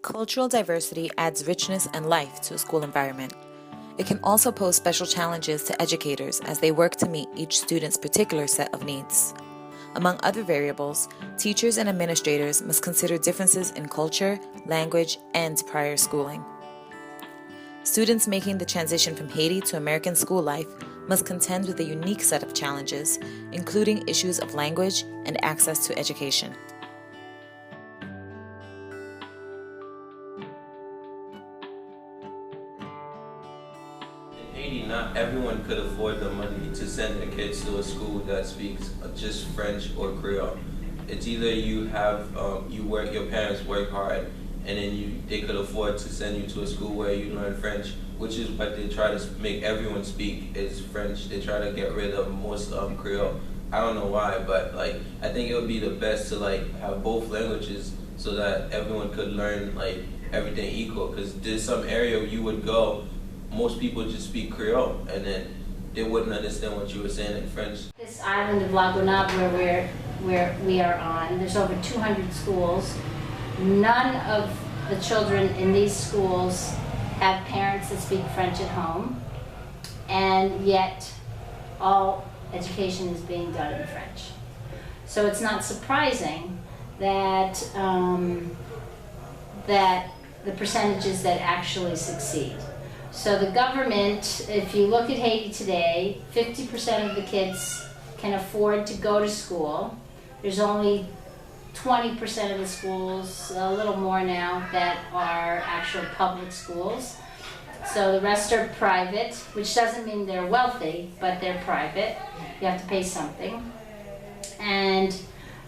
Cultural diversity adds richness and life to a school environment. It can also pose special challenges to educators as they work to meet each student's particular set of needs. Among other variables, teachers and administrators must consider differences in culture, language, and prior schooling. Students making the transition from Haiti to American school life must contend with a unique set of challenges, including issues of language and access to education. In Haiti, not everyone could afford the money to send their kids to a school that speaks just French or Creole. It's either you have your parents work hard, and then they could afford to send you to a school where you learn French, which is what they try to make everyone speak is French. They try to get rid of most Creole. I don't know why, but I think it would be the best to have both languages so that everyone could learn everything equal. Because there's some area you would go, most people just speak Creole, and then they wouldn't understand what you were saying in French. This island of La Gonâve where we are on, there's over 200 schools. None of the children in these schools have parents that speak French at home, and yet all education is being done in French. So it's not surprising that that the percentages that actually succeed. So the government, if you look at Haiti today, 50% of the kids can afford to go to school. There's only 20% of the schools, a little more now, that are actual public schools. So the rest are private, which doesn't mean they're wealthy, but they're private. You have to pay something. And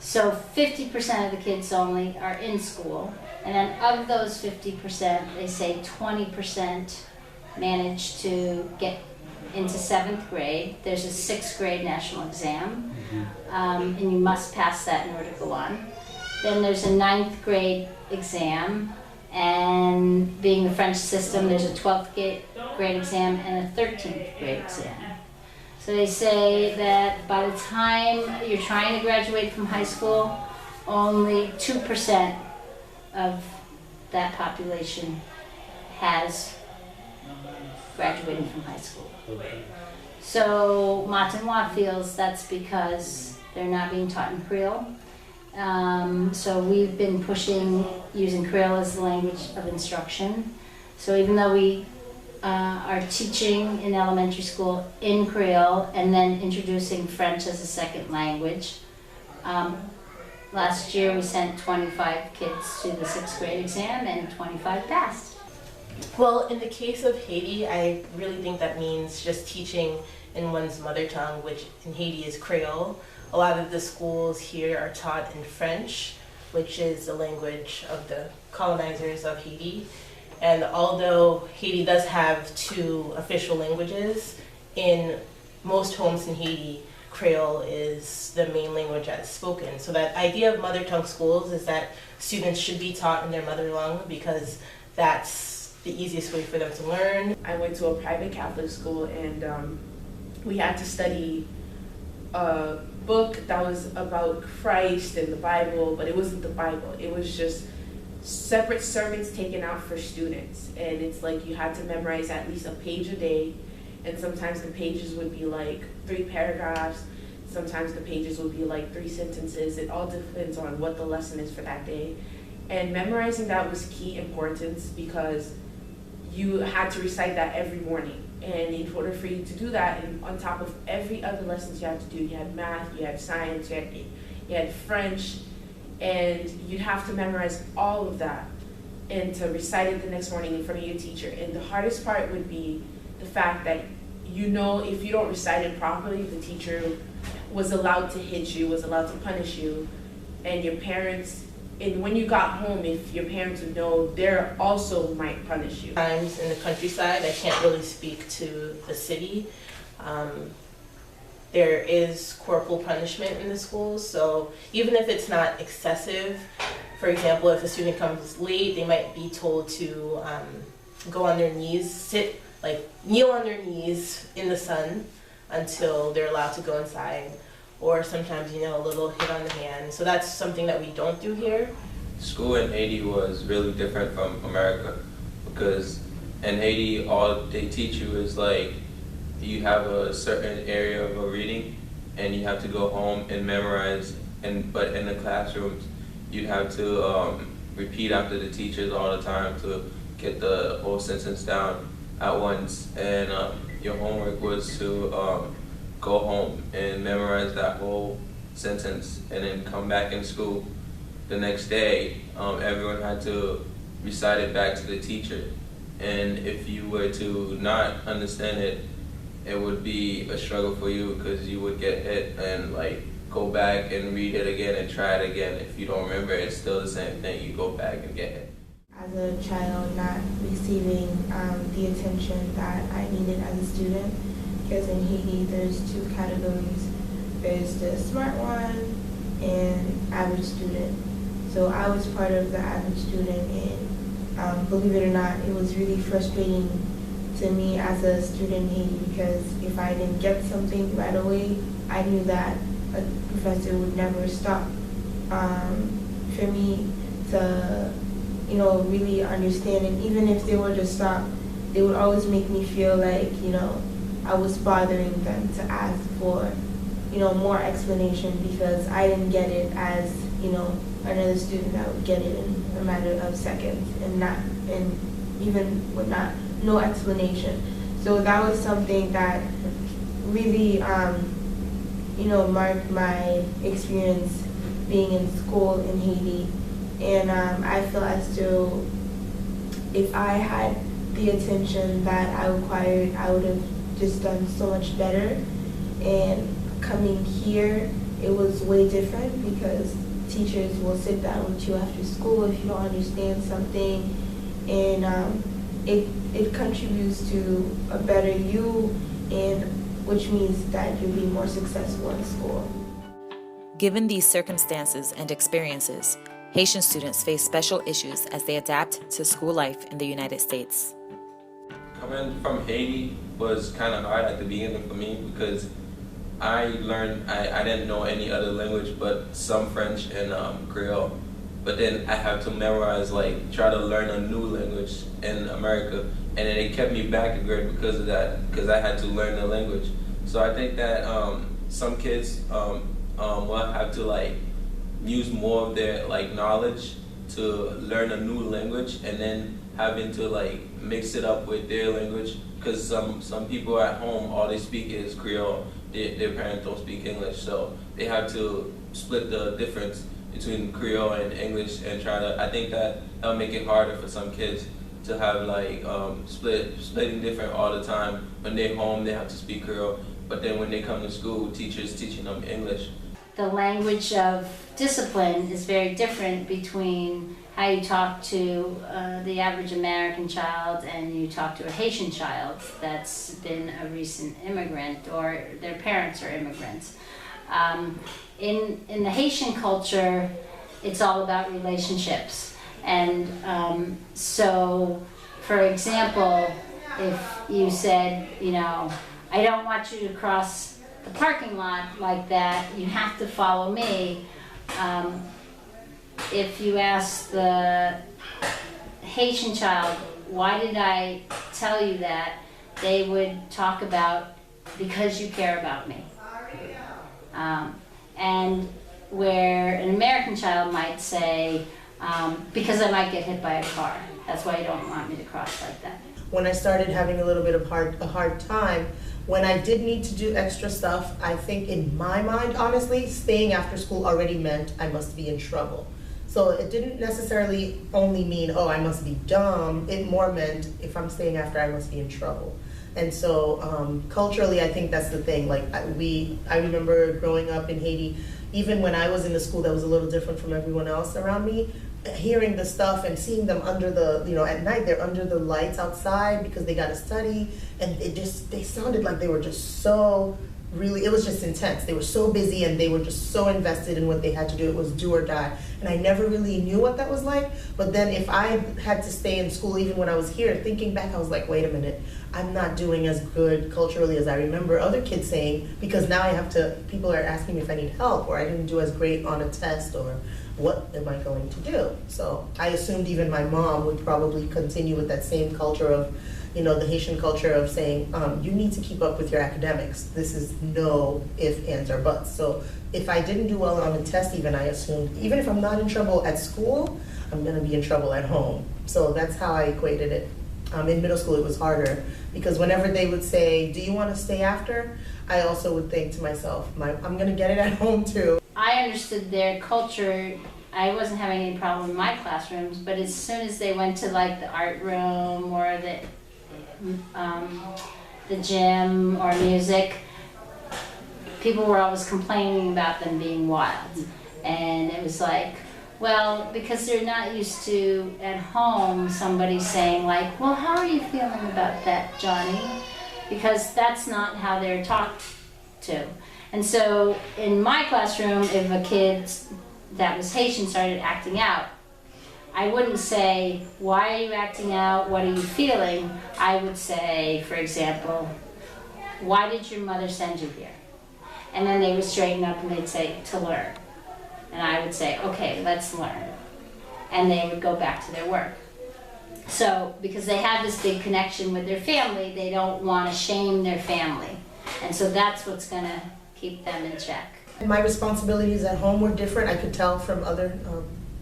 so 50% of the kids only are in school. And then of those 50%, they say 20% manage to get into 7th grade. There's a 6th grade national exam, and you must pass that in order to go on. Then there's a 9th grade exam, and being the French system, there's a 12th grade exam and a 13th grade exam. So they say that by the time you're trying to graduate from high school, only 2% of that population has graduated from high school. So Matanois feels that's because they're not being taught in Creole. So we've been pushing using Creole as the language of instruction. So even though we are teaching in elementary school in Creole and then introducing French as a second language, last year we sent 25 kids to the 6th grade exam and 25 passed. Well, in the case of Haiti, I really think that means just teaching in one's mother tongue, which in Haiti is Creole. A lot of the schools here are taught in French, which is the language of the colonizers of Haiti. And although Haiti does have 2 official languages, in most homes in Haiti, Creole is the main language that's spoken. So that idea of mother tongue schools is that students should be taught in their mother tongue because that's the easiest way for them to learn. I went to a private Catholic school, and we had to study a book that was about Christ and the Bible, but it wasn't the Bible. It was just separate sermons taken out for students, and it's like you had to memorize at least a page a day, and sometimes the pages would be 3 paragraphs, sometimes the pages would be 3 sentences. It all depends on what the lesson is for that day. And memorizing that was key importance because you had to recite that every morning. And in order for you to do that, and on top of every other lessons you had to do, you had math, you had science, you had French, and you'd have to memorize all of that and to recite it the next morning in front of your teacher. And the hardest part would be the fact that if you don't recite it properly, the teacher was allowed to hit you, was allowed to punish you, and your parents, and when you got home, if your parents would know, they also might punish you. Times in the countryside, I can't really speak to the city. There is corporal punishment in the schools, so even if it's not excessive, for example, if a student comes late, they might be told to go on their knees, kneel on their knees in the sun until they're allowed to go inside. Or sometimes, a little hit on the hand. So that's something that we don't do here. School in Haiti was really different from America because in Haiti, all they teach you is like you have a certain area of a reading and you have to go home and memorize. But in the classrooms, you'd have to repeat after the teachers all the time to get the whole sentence down at once. And your homework was to go home and memorize that whole sentence and then come back in school the next day. Everyone had to recite it back to the teacher. And if you were to not understand it, it would be a struggle for you because you would get hit and like go back and read it again and try it again. If you don't remember, it's still the same thing. You go back and get hit. As a child, not receiving the attention that I needed as a student, because in Haiti there's two categories. There's the smart one and average student. So I was part of the average student, and believe it or not, it was really frustrating to me as a student in Haiti because if I didn't get something right away, I knew that a professor would never stop for me to, really understand. And even if they were to stop, they would always make me feel like, I was bothering them to ask for, more explanation because I didn't get it as, another student that would get it in a matter of seconds and even with no explanation. So that was something that really, marked my experience being in school in Haiti. And I feel as though if I had the attention that I required, I would have just done so much better. And coming here, it was way different because teachers will sit down with you after school if you don't understand something, and it contributes to a better you, and which means that you'll be more successful in school. Given these circumstances and experiences, Haitian students face special issues as they adapt to school life in the United States. Coming from Haiti was kind of hard at the beginning for me because I didn't know any other language but some French and Creole. But then I have to memorize, try to learn a new language in America. And then it kept me back a grade because of that, because I had to learn the language. So I think that some kids will have to use more of their knowledge to learn a new language and then having to mix it up with their language. Because some people at home, all they speak is Creole. Their parents don't speak English, so they have to split the difference between Creole and English and I think that'll make it harder for some kids to have splitting different all the time. When they're home, they have to speak Creole, but then when they come to school, teachers teaching them English. The language of discipline is very different between how you talk to the average American child and you talk to a Haitian child that's been a recent immigrant or their parents are immigrants. In the Haitian culture, it's all about relationships. And so, for example, if you said, I don't want you to cross the parking lot like that, you have to follow me. If you ask the Haitian child, why did I tell you that, they would talk about, because you care about me. And where an American child might say, because I might get hit by a car. That's why you don't want me to cross like that. When I started having a little bit of a hard time, when I did need to do extra stuff, I think in my mind, honestly, staying after school already meant I must be in trouble. So it didn't necessarily only mean, oh, I must be dumb. It more meant if I'm staying after, I must be in trouble. And so culturally, I think that's the thing. I remember growing up in Haiti, even when I was in the school that was a little different from everyone else around me, hearing the stuff and seeing them under the, at night they're under the lights outside because they got to study, and they sounded like they were just so really, it was just intense. They were so busy and they were just so invested in what they had to do. It was do or die. And I never really knew what that was like. But then if I had to stay in school, even when I was here, thinking back, I was like, wait a minute, I'm not doing as good culturally as I remember other kids saying, because now people are asking me if I need help, or I didn't do as great on a test, or what am I going to do? So I assumed even my mom would probably continue with that same culture of, the Haitian culture of saying, you need to keep up with your academics. This is no ifs, ands, or buts. So if I didn't do well on a test even, I assumed, even if I'm not in trouble at school, I'm gonna be in trouble at home. So that's how I equated it. In middle school, it was harder because whenever they would say, do you wanna stay after? I also would think to myself, I'm gonna get it at home too. I understood their culture. I wasn't having any problem in my classrooms, but as soon as they went to like the art room or the gym or music, people were always complaining about them being wild. And it was like, well, because they're not used to at home somebody saying like, well, how are you feeling about that, Johnny? Because that's not how they're talked to. And so in my classroom, if a kid that was Haitian started acting out, I wouldn't say, why are you acting out? What are you feeling? I would say, for example, why did your mother send you here? And then they would straighten up and they'd say, to learn. And I would say, okay, let's learn. And they would go back to their work. So, because they have this big connection with their family, they don't want to shame their family. And so that's what's going to keep them in check. My responsibilities at home were different. I could tell from other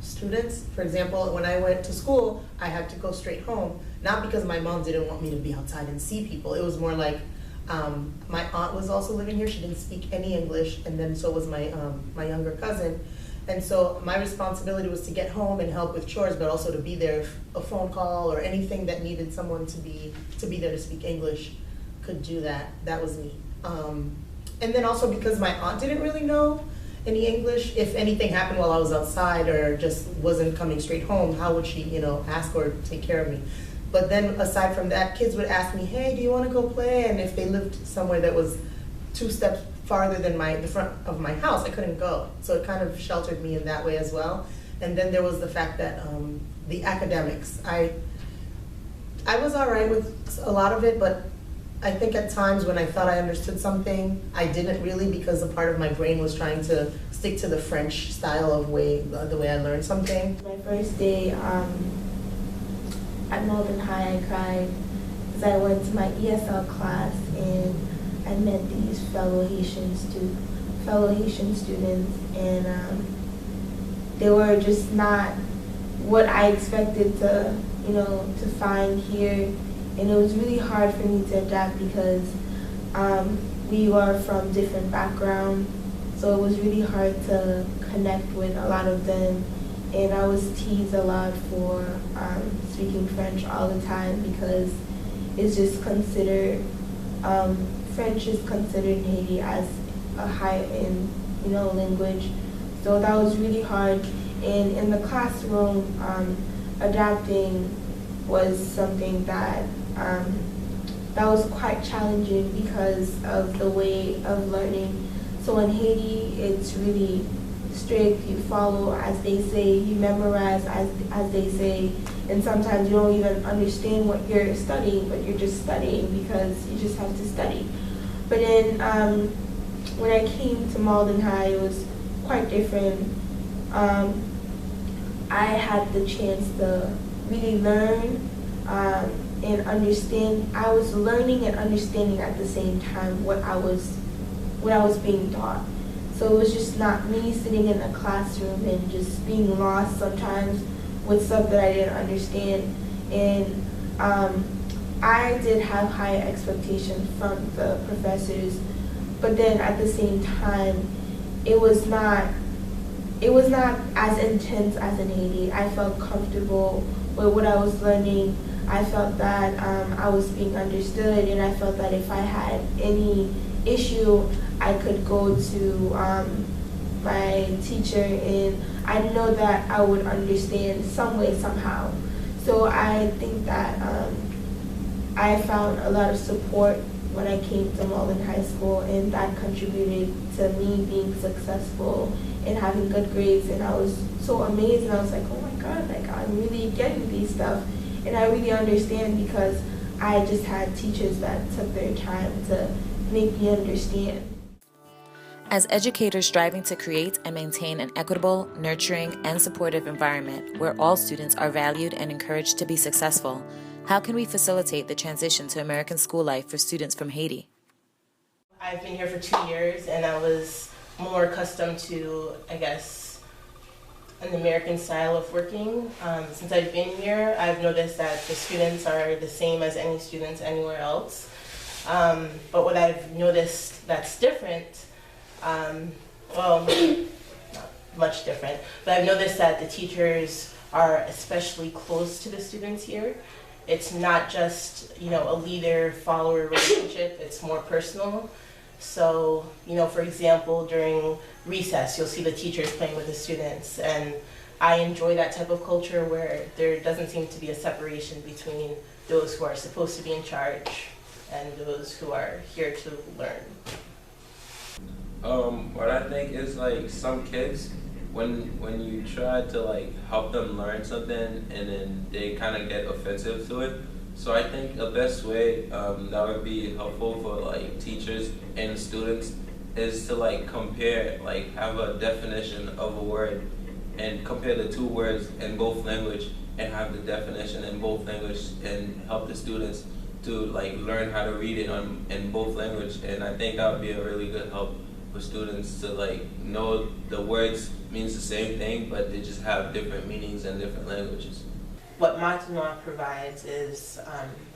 students. For example, when I went to school, I had to go straight home. Not because my mom didn't want me to be outside and see people. It was more like my aunt was also living here. She didn't speak any English, and then so was my younger cousin. And so my responsibility was to get home and help with chores, but also to be there if a phone call or anything that needed someone to be there to speak English could do that. That was me. And then also because my aunt didn't really know any English, if anything happened while I was outside or just wasn't coming straight home, how would she, ask or take care of me? But then aside from that, kids would ask me, hey, do you want to go play? And if they lived somewhere that was 2 steps farther than the front of my house, I couldn't go. So it kind of sheltered me in that way as well. And then there was the fact that the academics, I was all right with a lot of it, but I think at times when I thought I understood something, I didn't really, because a part of my brain was trying to stick to the French style of the way I learned something. My first day at Malden High, I cried because I went to my ESL class and I met these fellow Haitian students, and they were just not what I expected to find here. And it was really hard for me to adapt because we were from different backgrounds, so it was really hard to connect with a lot of them. And I was teased a lot for speaking French all the time because it's just considered, French is considered in Haiti as a high-end, language. So that was really hard. And in the classroom, adapting was something that was quite challenging because of the way of learning. So in Haiti, it's really strict. You follow as they say, you memorize as they say, and sometimes you don't even understand what you're studying, but you're just studying because you just have to study. But then when I came to Malden High, it was quite different. I had the chance to really learn and understand. I was learning and understanding at the same time what I was being taught. So it was just not me sitting in a classroom and just being lost sometimes with stuff that I didn't understand. And I did have high expectations from the professors, but then at the same time, it was not as intense as in Haiti. I felt comfortable with what I was learning. I felt that I was being understood, and I felt that if I had any issue, I could go to my teacher, and I know that I would understand some way, somehow. So I think that I found a lot of support when I came to Malden High School, and that contributed to me being successful and having good grades. And I was so amazed, and I was like, oh my God, like I'm really getting these stuff. And I really understand because I just had teachers that took their time to make me understand. As educators striving to create and maintain an equitable, nurturing, and supportive environment where all students are valued and encouraged to be successful, how can we facilitate the transition to American school life for students from Haiti? I've been here for 2 years and I was more accustomed to, I guess, an American style of working. Since I've been here, I've noticed that the students are the same as any students anywhere else. But what I've noticed that's different, well, not much different, but I've noticed that the teachers are especially close to the students here. It's not just, a leader-follower relationship, it's more personal. So, for example, during recess, you'll see the teachers playing with the students, and I enjoy that type of culture where there doesn't seem to be a separation between those who are supposed to be in charge and those who are here to learn. What I think is like some kids, when you try to like help them learn something and then they kind of get offensive to it. So I think the best way that would be helpful for like teachers and students is to like compare, like have a definition of a word and compare the two words in both language and have the definition in both language and help the students to like learn how to read it in both language. And I think that would be a really good help for students to like know the words means the same thing, but they just have different meanings in different languages. What Matuma provides is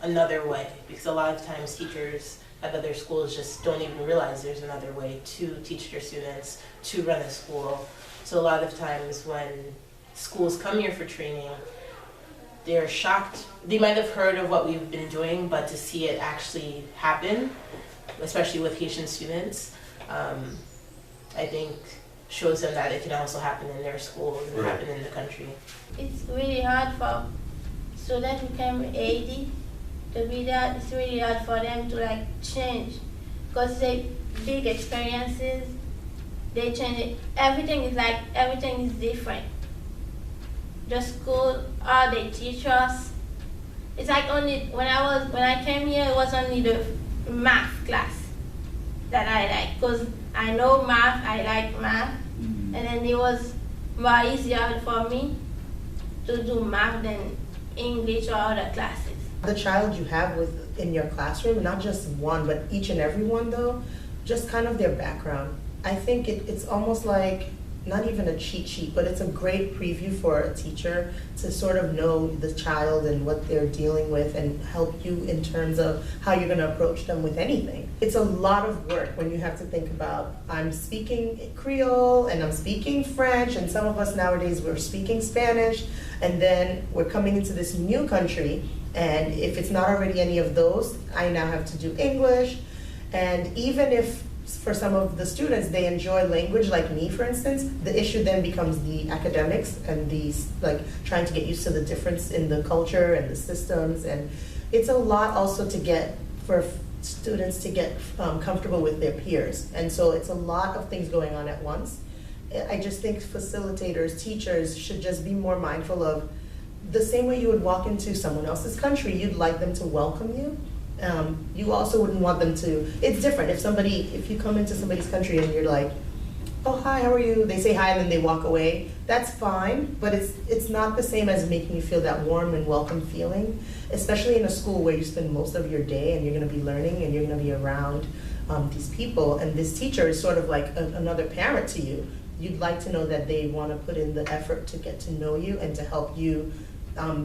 another way, because a lot of times teachers at other schools just don't even realize there's another way to teach their students, to run a school. So a lot of times when schools come here for training, they're shocked. They might have heard of what we've been doing, but to see it actually happen, especially with Haitian students, I think shows them that it can also happen in their schools and happen in the country. It's really hard for students who came from Haiti to be that. It's really hard for them to like change because they big experiences. They change it. Everything is different. The school, how they teach us. It's like only when I came here, it was only the math class that I like because I know math. I like math, and then it was more easier for me to do math than English or other classes. The child you have in your classroom, not just one, but each and every one though, just kind of their background. I think it's almost like not even a cheat sheet, but it's a great preview for a teacher to sort of know the child and what they're dealing with and help you in terms of how you're going to approach them with anything. It's a lot of work when you have to think about, I'm speaking Creole and I'm speaking French, and some of us nowadays we're speaking Spanish, and then we're coming into this new country, and if it's not already any of those, I now have to do English. And even if for some of the students, they enjoy language, like me, for instance, the issue then becomes the academics and the like trying to get used to the difference in the culture and the systems. And it's a lot also to get for students to get comfortable with their peers. And so it's a lot of things going on at once. I just think facilitators, teachers should just be more mindful of the same way you would walk into someone else's country, you'd like them to welcome you. You also wouldn't want them to, it's different if you come into somebody's country and you're like, oh hi, how are you? They say hi and then they walk away. That's fine, but it's not the same as making you feel that warm and welcome feeling, especially in a school where you spend most of your day and you're gonna be learning and you're gonna be around these people, and this teacher is sort of like another parent to you. You'd like to know that they wanna put in the effort to get to know you and to help you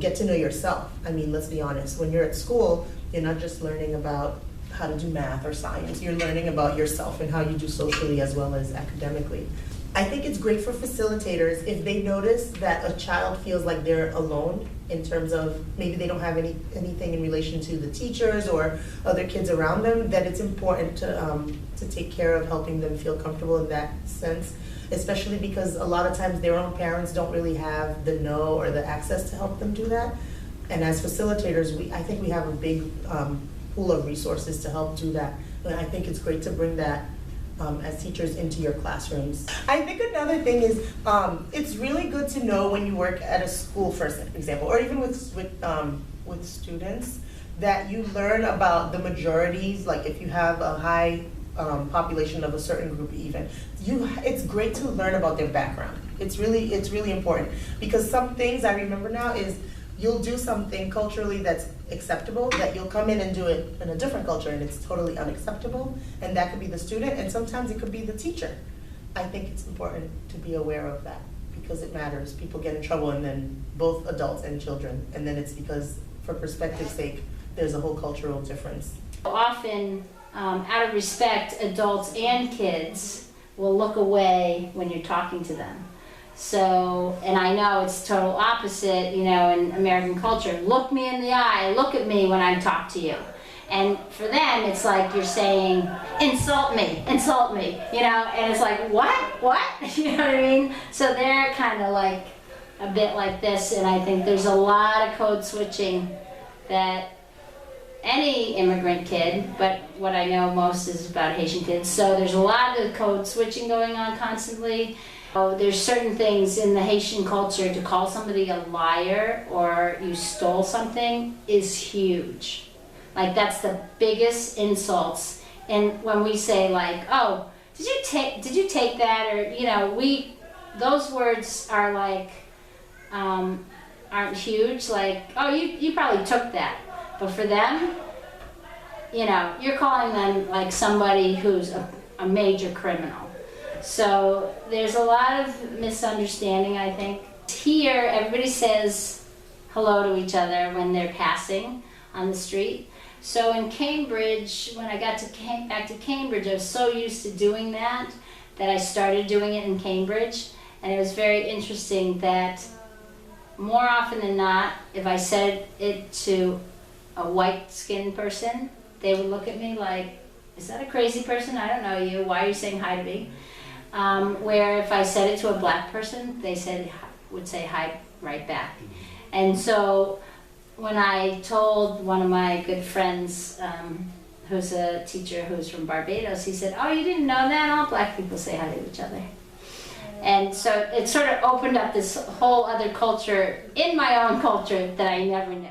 get to know yourself. I mean, let's be honest, when you're at school, you're not just learning about how to do math or science, you're learning about yourself and how you do socially as well as academically. I think it's great for facilitators if they notice that a child feels like they're alone in terms of maybe they don't have anything in relation to the teachers or other kids around them, that it's important to take care of helping them feel comfortable in that sense, especially because a lot of times their own parents don't really have the know or the access to help them do that. And as facilitators, I think we have a big pool of resources to help do that. And I think it's great to bring that as teachers into your classrooms. I think another thing is it's really good to know when you work at a school, for example, or even with students, that you learn about the majorities. Like if you have a high population of a certain group even. It's great to learn about their background. It's really important, because some things I remember now is you'll do something culturally that's acceptable, that you'll come in and do it in a different culture and it's totally unacceptable, and that could be the student, and sometimes it could be the teacher. I think it's important to be aware of that, because it matters. People get in trouble, and then both adults and children, and then it's because, for perspective's sake, there's a whole cultural difference. Often, out of respect, adults and kids will look away when you're talking to them. So, and I know it's total opposite, you know, in American culture. Look me in the eye, look at me when I talk to you. And for them, it's like you're saying, insult me, you know, and it's like, what? You know what I mean? So they're kind of like a bit like this, and I think there's a lot of code switching that any immigrant kid, but what I know most is about Haitian kids. So there's a lot of code switching going on constantly. Oh, there's certain things in the Haitian culture, to call somebody a liar or you stole something is huge. Like, that's the biggest insults. And when we say, like, oh, did you take that, or, you know, those words are like aren't huge. Like, oh, you probably took that. But for them, you know, you're calling them like somebody who's a major criminal. So there's a lot of misunderstanding, I think. Here, everybody says hello to each other when they're passing on the street. So in Cambridge, when I got back to Cambridge, I was so used to doing that I started doing it in Cambridge. And it was very interesting that more often than not, if I said it to a white-skinned person, they would look at me like, is that a crazy person? I don't know you. Why are you saying hi to me? Where if I said it to a black person, they would say hi right back. And so when I told one of my good friends, who's a teacher who's from Barbados, he said, oh, you didn't know that? All black people say hi to each other. And so it sort of opened up this whole other culture in my own culture that I never knew.